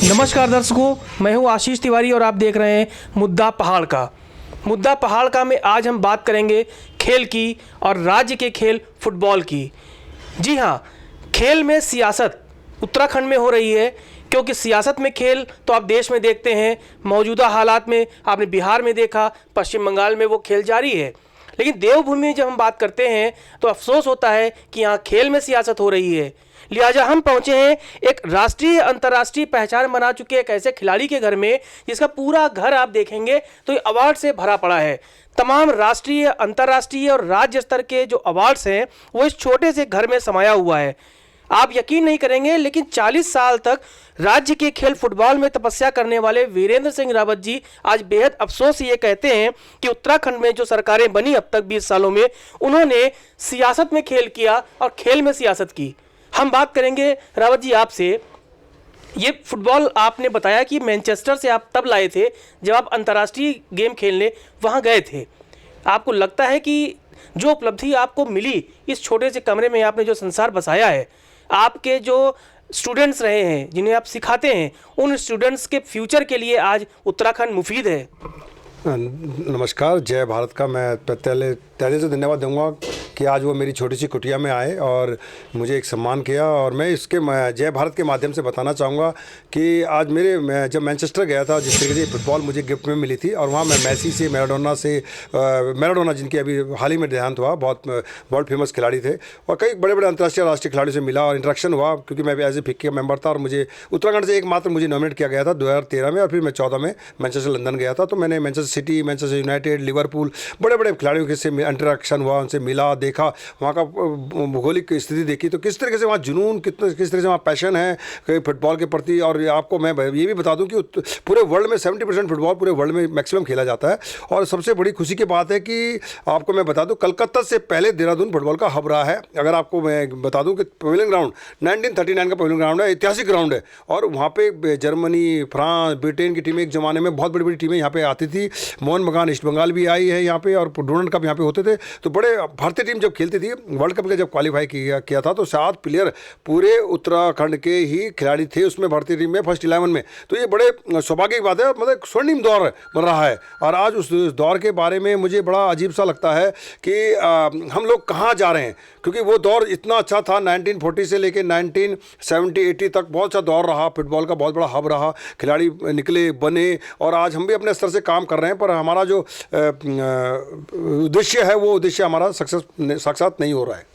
नमस्कार दर्शकों, मैं हूं आशीष तिवारी और आप देख रहे हैं मुद्दा पहाड़ का में आज हम बात करेंगे खेल की और राज्य के खेल फुटबॉल की। जी हां, खेल में सियासत उत्तराखंड में हो रही है, क्योंकि सियासत में खेल तो आप देश में देखते हैं। मौजूदा हालात में आपने बिहार में देखा, पश्चिम बंगाल में वो खेल जारी है। लेकिन देवभूमि में जब हम बात करते हैं तो अफसोस होता है कि यहाँ खेल में सियासत हो रही है। लिहाजा हम पहुंचे हैं एक राष्ट्रीय अंतर्राष्ट्रीय पहचान बना चुके एक ऐसे खिलाड़ी के घर में, जिसका पूरा घर आप देखेंगे तो ये अवार्ड से भरा पड़ा है। तमाम राष्ट्रीय, अंतर्राष्ट्रीय और राज्य स्तर के जो अवार्ड्स हैं वो इस छोटे से घर में समाया हुआ है। आप यकीन नहीं करेंगे, लेकिन 40 साल तक राज्य के खेल फुटबॉल में तपस्या करने वाले वीरेंद्र सिंह रावत जी आज बेहद अफसोस से ये कहते हैं कि उत्तराखंड में जो सरकारें बनी अब तक 20 सालों में, उन्होंने सियासत में खेल किया और खेल में सियासत की। हम बात करेंगे रावत जी आपसे। ये फुटबॉल आपने बताया कि मैनचेस्टर से आप तब लाए थे जब आप अंतर्राष्ट्रीय गेम खेलने वहाँ गए थे। आपको लगता है कि जो उपलब्धि आपको मिली इस छोटे से कमरे में, आपने जो संसार बसाया है, आपके जो स्टूडेंट्स रहे हैं जिन्हें आप सिखाते हैं, उन स्टूडेंट्स के फ्यूचर के लिए आज उत्तराखंड मुफीद है? नमस्कार, जय भारत का मैं पहले से धन्यवाद दूंगा कि आज वो मेरी छोटी सी कुटिया में आए और मुझे एक सम्मान किया। और मैं इसके जय भारत के माध्यम से बताना चाहूँगा कि आज मैं जब मैनचेस्टर गया था, जिस तरीके से फुटबॉल मुझे गिफ्ट में मिली थी, और वहाँ मैं मैसी से, मैराडोना जिनकी अभी हाल ही में देहांत हुआ, बहुत वर्ल्ड फेमस खिलाड़ी थे, और कई बड़े बड़े अंतर्राष्ट्रीय राष्ट्रीय खिलाड़ियों से मिला और इंटरेक्शन हुआ, क्योंकि मैं भी एज ए फिक्की मेंबर था। और मुझे उत्तराखंड से एकमात्र मुझे नॉमिनेट किया गया था 2013 में, और फिर मैं 14 में मैनचेस्टर लंदन गया था। तो मैंने Manchester city, Manchester United, Liverpool, बड़े बड़े खिलाड़ियों से इंटरेक्शन हुआ, उनसे मिला, देखा, वहाँ का भौगोलिक स्थिति देखी, तो किस तरीके से वहाँ जुनून, किस तरह से वहाँ पैशन है फुटबॉल के प्रति। और आपको मैं ये भी बता दूं कि पूरे वर्ल्ड में 70% फुटबॉल पूरे वर्ल्ड में मैक्सिमम खेला जाता है। और सबसे बड़ी खुशी की बात है कि आपको मैं बता दूं, कलकत्ता से पहले देहरादून फुटबॉल का हब रहा है। अगर आपको मैं बता दूं कि पवेलियन ग्राउंड 1939 का पवेलियन ग्राउंड है, ऐतिहासिक ग्राउंड है, और वहाँ पे जर्मनी, फ्रांस, ब्रिटेन की टीमें एक ज़माने में बहुत बड़ी बड़ी टीमें यहाँ पे आती थी। मोहन बगान ईस्ट बंगाल भी आई है यहाँ पे, और डोनाल्ड कप यहाँ पे होते थे। तो बड़े भारतीय टीम जब खेलती थी, वर्ल्ड कप का जब क्वालिफाई किया था, तो 7 प्लेयर पूरे उत्तराखंड के ही खिलाड़ी थे उसमें, भारतीय टीम में फर्स्ट 11 में। तो ये बड़े सौभाग्य की बात है, मतलब स्वर्णिम दौर बन रहा है। और आज उस दौर के बारे में मुझे बड़ा अजीब सा लगता है कि हम लोग कहाँ जा रहे हैं, क्योंकि वो दौर इतना अच्छा था। 1940 से लेकर 1970-80 तक बहुत सा दौर रहा, फुटबॉल का बहुत बड़ा हब रहा, खिलाड़ी निकले, बने, और आज हम भी अपने स्तर से काम कर रहे हैं। पर हमारा जो उद्देश्य है, वो उद्देश्य हमारा साक्षात नहीं हो रहा है।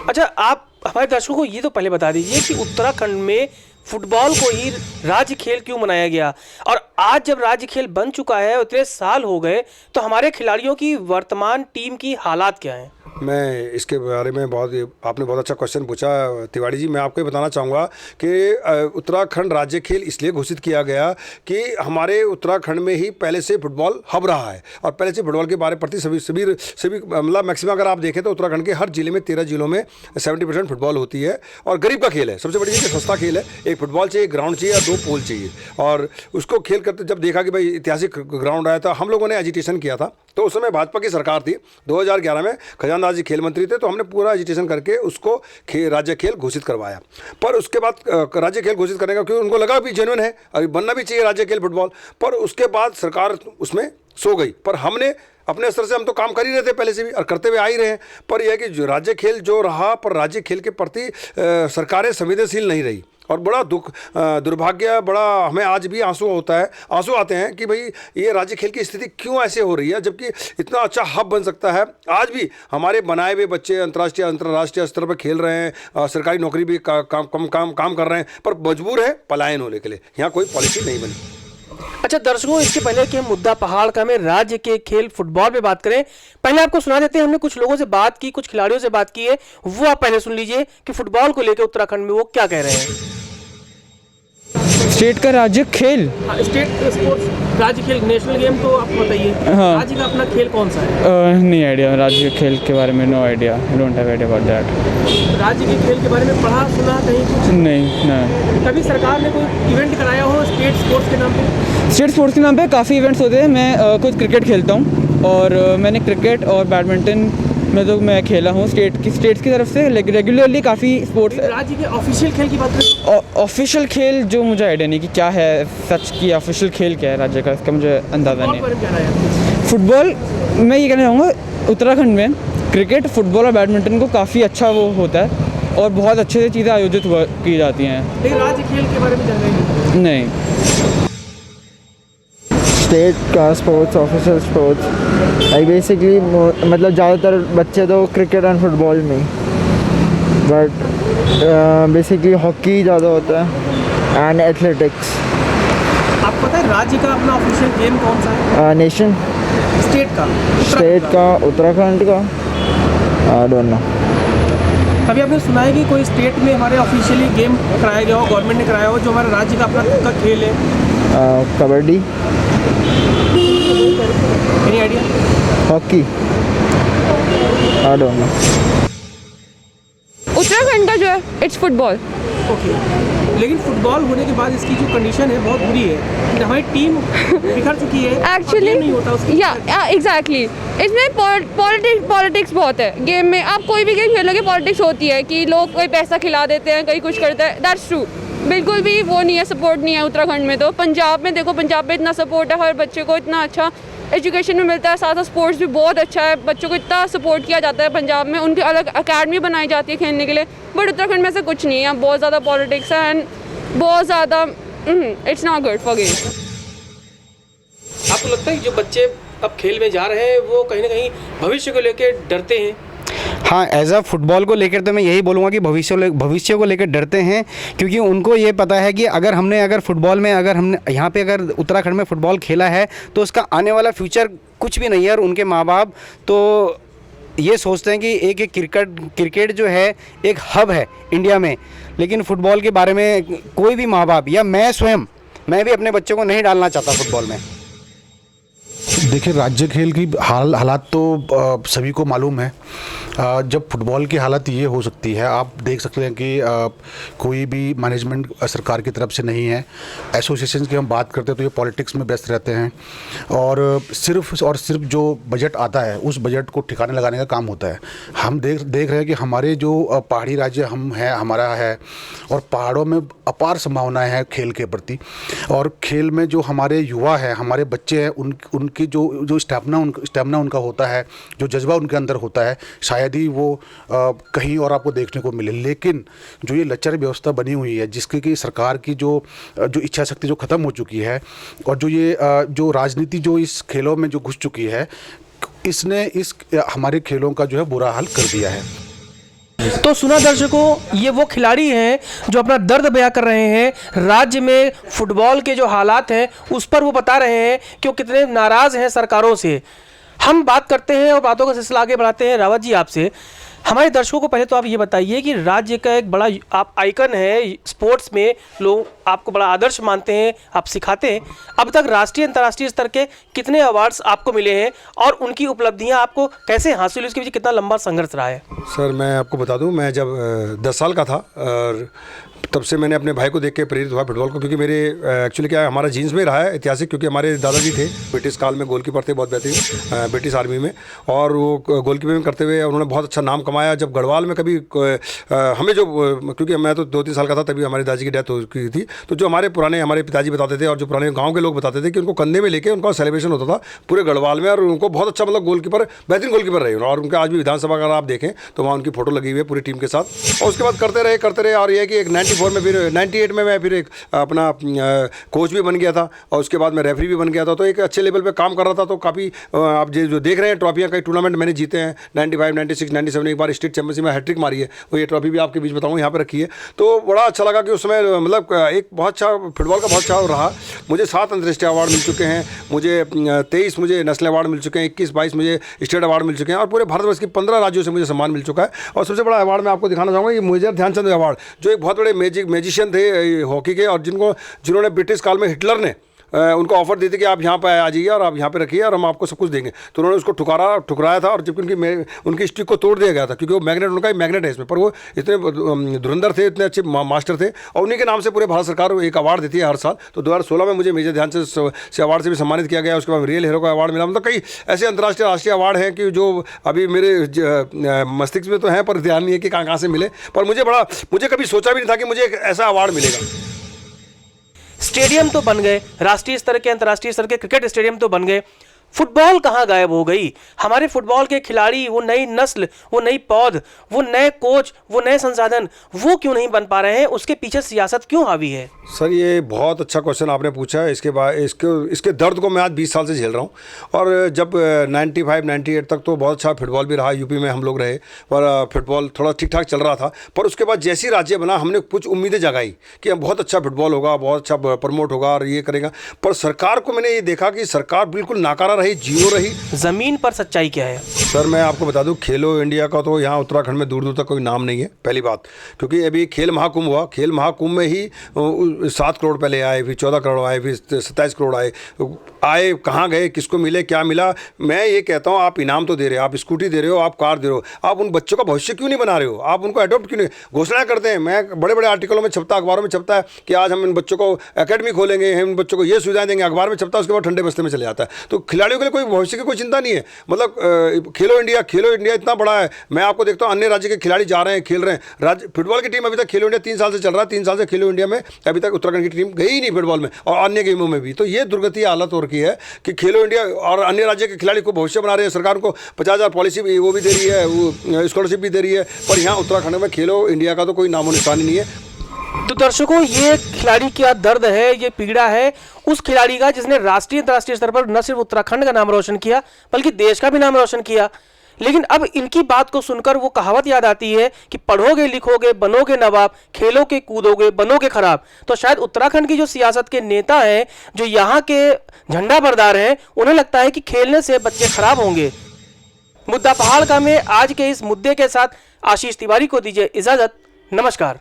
अच्छा, आप हमारे दर्शकों को ये तो पहले बता दीजिए कि उत्तराखंड में फुटबॉल को ही राज्य खेल क्यों मनाया गया, और आज जब राज्य खेल बन चुका है, इतने साल हो गए, तो हमारे खिलाड़ियों की वर्तमान टीम की हालात क्या हैं? मैं इसके बारे में आपने बहुत अच्छा क्वेश्चन पूछा तिवारी जी। मैं आपको ये बताना चाहूँगा कि उत्तराखंड राज्य खेल इसलिए घोषित किया गया कि हमारे उत्तराखंड में ही पहले से फुटबॉल हब रहा है, और पहले से फुटबॉल के बारे प्रति सभी मतलब मैक्सिमम अगर आप देखें तो उत्तराखंड के हर जिले में 13 जिलों में 70% फुटबॉल होती है, और गरीब का खेल है। सबसे बड़ी चीज़ सस्ता खेल है। एक फुटबॉल चाहिए, ग्राउंड चाहिए, और 2 पोल चाहिए। और उसको खेल करते जब देखा कि भाई ऐतिहासिक ग्राउंड आया था, हम लोगों ने एजिटेशन किया था। तो उस समय भाजपा की सरकार थी, 2011 में खजानदार जी खेल मंत्री थे, तो हमने पूरा एजिटेशन करके उसको राज्य खेल घोषित करवाया। पर उसके बाद राज्य खेल घोषित करने का, क्योंकि उनको लगा भी जेन्युइन है, अभी बनना भी चाहिए राज्य खेल फुटबॉल। पर उसके बाद सरकार उसमें सो गई। पर हमने अपने स्तर से, हम तो काम कर ही रहे थे पहले से भी, और करते हुए आ ही रहे हैं। पर यह है कि जो राज्य खेल जो रहा, पर राज्य खेल के प्रति सरकारें संवेदनशील नहीं रही, और बड़ा दुर्भाग्य, बड़ा हमें आज भी आंसू आते हैं कि भाई ये राज्य खेल की स्थिति क्यों ऐसे हो रही है, जबकि इतना अच्छा हब बन सकता है। आज भी हमारे बनाए हुए बच्चे अंतर्राष्ट्रीय स्तर पर खेल रहे हैं, सरकारी नौकरी भी काम कर रहे हैं, पर मजबूर है पलायन होने के लिए। यहाँ कोई पॉलिसी नहीं बनी। अच्छा दर्शकों, इसके पहले कि हम मुद्दा पहाड़ का में राज्य के खेल फुटबॉल पे बात करें, पहले आपको सुना देते हैं। हमने कुछ लोगों से बात की, कुछ खिलाड़ियों से बात की है, वो आप पहले सुन लीजिए कि फुटबॉल को लेकर उत्तराखंड में वो क्या कह रहे हैं। स्टेट का राज्य खेल, स्टेट स्पोर्ट्स राज्य खेल, नेशनल गेम, तो आप बताइए। हाँ, राज्य का अपना खेल कौन सा है? नहीं आइडिया, राज्य खेल के बारे में no idea, I don't have idea about that. राज्य के खेल के बारे में पढ़ा सुना कहीं कुछ? नहीं। कभी सरकार ने कोई इवेंट कराया हो स्टेट स्पोर्ट्स के नाम पे? स्टेट स्पोर्ट्स के नाम पे काफ़ी इवेंट्स होते हैं। मैं खुद क्रिकेट खेलता हूँ, और मैंने क्रिकेट और बैडमिंटन मैं खेला हूँ स्टेट्स की तरफ से रेगुलरली काफ़ी स्पोर्ट्स। राज्य के ऑफिशियल खेल की बात करें, ऑफिशियल खेल जो मुझे आइडिया नहीं कि क्या है सच की ऑफिशियल खेल क्या है राज्य का, इसका मुझे अंदाज़ा नहीं है। फुटबॉल मैं ये कहना चाहूँगा उत्तराखंड में क्रिकेट, फुटबॉल और बैडमिंटन को काफ़ी अच्छा वो होता है और बहुत अच्छे से चीज़ें आयोजित की जाती हैं। लेकिन राज्य खेल के बारे में जानकारी नहीं। स्टेट का sports, official sports like basically मतलब ज़्यादातर बच्चे तो क्रिकेट एंड फुटबॉल में, बट बेसिकली हॉकी ज़्यादा होता है एंड एथलेटिक्स। आपको पता है राज्य का अपना ऑफिशियल गेम कौन सा है? नेशन स्टेट का उत्तराखंड का आई डोंट नो। कभी आपने सुना है कि कोई स्टेट में हमारे ऑफिशियली गेम कराया गया हो, गवर्नमेंट ने कराया हो, जो हमारे राज्य का अपना खुद का खेल है? Kabaddi, any idea? Hockey, I don't know. Uttarakhand का जो है इट्स फुटबॉल। ओके, लेकिन फुटबॉल होने के बाद इसकी जो कंडीशन है बहुत बुरी है कि हमारी टीम बिखर चुकी है, एक्चुअली नहीं होता उसकी। या एग्जैक्टली, इसमें पॉलिटिक्स बहुत है गेम में। आप कोई भी गेम खेलोगे पॉलिटिक्स होती है कि लोग कोई पैसा खिला देते हैं, कहीं कुछ करते हैं। दैट्स ट्रू, बिल्कुल भी वो नहीं है, सपोर्ट नहीं है उत्तराखंड में। तो पंजाब में देखो, पंजाब में इतना सपोर्ट है, हर बच्चे को इतना अच्छा एजुकेशन में मिलता है, साथ साथ स्पोर्ट्स भी बहुत अच्छा है, बच्चों को इतना सपोर्ट किया जाता है पंजाब में, उनकी अलग अकेडमी बनाई जाती है खेलने के लिए। बट उत्तराखंड में से कुछ नहीं है, बहुत ज़्यादा पॉलिटिक्स है एंड बहुत ज़्यादा it's not good for game. आपको लगता है कि जो बच्चे अब खेल में जा रहे हैं वो कहीं ना कहीं भविष्य को लेकर डरते हैं? हाँ, एज अ फुटबॉल को लेकर तो मैं यही बोलूँगा कि भविष्य को लेकर डरते हैं, क्योंकि उनको ये पता है कि अगर फुटबॉल में अगर यहाँ पे उत्तराखंड में फुटबॉल खेला है तो उसका आने वाला फ्यूचर कुछ भी नहीं है। और उनके माँ बाप तो ये सोचते हैं कि एक क्रिकेट जो है एक हब है इंडिया में, लेकिन फुटबॉल के बारे में कोई भी माँ बाप या मैं भी अपने बच्चों को नहीं डालना चाहता फुटबॉल में। देखिए, राज्य खेल की हालात तो सभी को मालूम है। जब फुटबॉल की हालत ये हो सकती है, आप देख सकते हैं कि कोई भी मैनेजमेंट सरकार की तरफ से नहीं है। एसोसिएशन की हम बात करते हैं तो ये पॉलिटिक्स में व्यस्त रहते हैं और सिर्फ जो बजट आता है उस बजट को ठिकाने लगाने का काम होता है। हम देख रहे हैं कि हमारे जो पहाड़ी राज्य हमारा है और पहाड़ों में अपार संभावनाएं हैं खेल के प्रति, और खेल में जो हमारे युवा हैं, हमारे बच्चे हैं, उनकी जो स्टैमिना उनका होता है, जो जज्बा उनके अंदर होता है, शायद ही वो कहीं और आपको देखने को मिले। लेकिन जो ये लचर व्यवस्था बनी हुई है, जिसकी कि सरकार की जो इच्छा शक्ति जो ख़त्म हो चुकी है, और जो राजनीति जो इस खेलों में जो घुस चुकी है, इसने हमारे खेलों का जो है बुरा हाल कर दिया है। तो सुना दर्शकों, ये वो खिलाड़ी हैं जो अपना दर्द बयां कर रहे हैं। राज्य में फुटबॉल के जो हालात हैं उस पर वो बता रहे हैं कि वो कितने नाराज़ हैं सरकारों से। हम बात करते हैं और बातों का सिलसिला आगे बढ़ाते हैं रावत जी आपसे। हमारे दर्शकों को पहले तो आप ये बताइए कि राज्य का एक बड़ा आप आइकन है स्पोर्ट्स में, लोग आपको बड़ा आदर्श मानते हैं, आप सिखाते हैं। अब तक राष्ट्रीय अंतर्राष्ट्रीय स्तर के कितने अवार्ड्स आपको मिले हैं और उनकी उपलब्धियां आपको कैसे हासिल हुई, उसके पीछे कितना लंबा संघर्ष रहा है? सर, मैं आपको बता दूं, मैं जब 10 साल का था और तब से मैंने अपने भाई को देख के प्रेरित हुआ फुटबॉल को, क्योंकि मेरे एक्चुअली क्या है, हमारा जीन्स में रहा है ऐतिहासिक, क्योंकि हमारे दादाजी थे ब्रिटिश काल में गोलकीपर थे, बहुत बेहतरीन ब्रिटिश आर्मी में, और वो गोलकीपर में करते हुए उन्होंने बहुत अच्छा नाम कमाया। जब गढ़वाल में कभी हमें जो, क्योंकि मैं तो 2-3 साल का था तभी हमारे दादाजी की डेथ हो चुकी थी, तो जो हमारे पिताजी बताते थे और जो पुराने गाँव के लोग बताते थे कि उनको कंधे में लेके उनका सेलिब्रेशन होता था पूरे गढ़वाल में, और उनको बहुत अच्छा मतलब गोलकीपर, बेहतरीन गोलकीपर रहे। और उनका आज भी विधानसभा अगर आप देखें तो वहाँ उनकी फोटो लगी हुई है पूरी टीम के साथ। और उसके बाद करते रहे, और ये है कि एक 94 में, फिर 98 में मैं फिर एक अपना कोच भी बन गया था, और उसके बाद मैं रेफरी भी बन गया था। तो एक अच्छे लेवल पे काम कर रहा था। तो काफ़ी आप जो देख रहे हैं ट्रॉफियाँ, कई टूर्नामेंट मैंने जीते हैं, 95, 96, 97, एक बार स्टेट चैंपियनशिप में हैट्रिक मारी है, वो ये ट्रॉफी भी आपके बीच बताऊँ यहाँ पर रखी है। तो बड़ा अच्छा लगा कि उसमें मतलब एक बहुत अच्छा फुटबॉल का बहुत अच्छा रहा। मुझे 7 अंतर्राष्ट्रीय अवार्ड मिल चुके हैं, मुझे 23 मुझे नेशनल अवार्ड मिल चुके हैं, 21-22 मुझे स्टेट अवार्ड मिल चुके हैं, और पूरे भारतवर्ष की 15 राज्यों से मुझे सम्मान मिल चुका है। और सबसे बड़ा अवार्ड मैं आपको दिखाना चाहूँगा, ये मेजर ध्यानचंद अवार्ड, जो एक बहुत बड़े मैजिशियन थे हॉकी के, और जिन्होंने ब्रिटिश काल में हिटलर ने उनको ऑफर देते कि आप यहाँ पर आ जाइए और आप यहाँ पे रखिए और हम आपको सब कुछ देंगे। तो उन्होंने उसको ठुकराया था और जबकि उनकी स्टिक को तोड़ दिया गया था, क्योंकि वो मैग्नेट, उनका ही मैग्नेट है इसमें। पर वो इतने धुरंधर थे, इतने अच्छे मास्टर थे, और उन्हीं के नाम से पूरे भारत सरकार एक अवार्ड देती है हर साल। तो 2016 में मुझे मेजर ध्यानचंद से अवार्ड से भी सम्मानित किया गया। उसके बाद रियल हीरो का अवार्ड मिला। मतलब कई ऐसे अंतर्राष्ट्रीय राष्ट्रीय अवार्ड हैं कि जो अभी मेरे मस्तिष्क में तो हैं, पर ध्यान नहीं है कि कहाँ से मिले। पर मुझे कभी सोचा भी नहीं था कि मुझे एक ऐसा अवार्ड मिलेगा। स्टेडियम तो बन गए, राष्ट्रीय स्तर के अंतर्राष्ट्रीय स्तर के क्रिकेट स्टेडियम तो बन गए, फुटबॉल कहाँ गायब हो गई? हमारे फुटबॉल के खिलाड़ी, वो नई नस्ल, वो नई पौध, वो नए कोच, वो नए संसाधन, वो क्यों नहीं बन पा रहे हैं? उसके पीछे सियासत क्यों हावी है? सर, ये बहुत अच्छा क्वेश्चन आपने पूछा है। इसके दर्द को मैं आज 20 साल से झेल रहा हूँ। और जब 95-98 तक तो बहुत अच्छा फुटबॉल भी रहा, यूपी में हम लोग रहे, पर फुटबॉल थोड़ा ठीक ठाक चल रहा था। पर उसके बाद जैसी राज्य बना, हमने कुछ उम्मीदें जगाई कि हम बहुत अच्छा फुटबॉल होगा, बहुत अच्छा प्रमोट होगा और ये करेगा। पर सरकार को मैंने ये देखा कि सरकार बिल्कुल नाकारा रही, जीरो रही। जमीन पर सच्चाई क्या है? सर, मैं आपको बता दूं, खेलो इंडिया का तो यहाँ उत्तराखंड में दूर दूर तक कोई नाम नहीं है, पहली बात। क्योंकि अभी खेल महाकुंभ हुआ, खेल महाकुंभ में ही 7 करोड़ पहले आए, फिर 14 करोड़ आए, फिर 27 करोड़ आए, कहाँ गए, किसको मिले, क्या मिला? मैं ये कहता हूँ, आप इनाम तो दे रहे हो, आप स्कूटी दे रहे हो, आप कार दे रहे हो, आप उन बच्चों का भविष्य क्यों नहीं बना रहे हो? आप उनको अडॉप्ट क्यों नहीं? घोषणाएं करते हैं, मैं बड़े बड़े आर्टिकलों में छपता, अखबारों में छपता है कि आज हम इन बच्चों को एकेडमी खोलेंगे, हम इन बच्चों को ये सुविधाएं देंगे, अखबार में छपता है, उसके बाद ठंडे बस्ते में चले जाता है। तो खिलाड़ियों के लिए कोई भविष्य की कोई चिंता नहीं है। मतलब खेलो इंडिया इतना बड़ा है। मैं आपको देखता हूँ, अन्य राज्य के खिलाड़ी जा रहे हैं, खेल रहे हैं। राज्य फुटबॉल की टीम अभी तक खेलो इंडिया 3 साल से चल रहा है, 3 साल से खेलो इंडिया में अभी तक उत्तराखंड की टीम गई ही नहीं फुटबॉल में, और अन्य गेमों में भी। तो ये दुर्गति हालत हो रखी है कि खेलो इंडिया और अन्य राज्य के खिलाड़ी को भविष्य बना रहे हैं। सरकार को 50,000 पॉलिसी भी वो भी दे रही है, वो स्कॉलरशिप भी दे रही है, पर यहाँ उत्तराखंड में खेलो इंडिया का तो कोई नामो निशान नहीं है। तो दर्शकों, ये खिलाड़ी का दर्द है, ये पीड़ा है उस खिलाड़ी का जिसने राष्ट्रीय अंतर्राष्ट्रीय स्तर पर न सिर्फ उत्तराखंड का नाम रोशन किया, बल्कि देश का भी नाम रोशन किया। लेकिन अब इनकी बात को सुनकर वो कहावत याद आती है कि पढ़ोगे लिखोगे बनोगे नवाब, खेलोगे कूदोगे बनोगे खराब। तो शायद उत्तराखंड की जो सियासत के नेता हैं, जो यहाँ के झंडा बरदार हैं, उन्हें लगता है कि खेलने से बच्चे खराब होंगे। मुद्दा पहाड़ का में आज के इस मुद्दे के साथ आशीष तिवारी को दीजिए इजाजत। नमस्कार।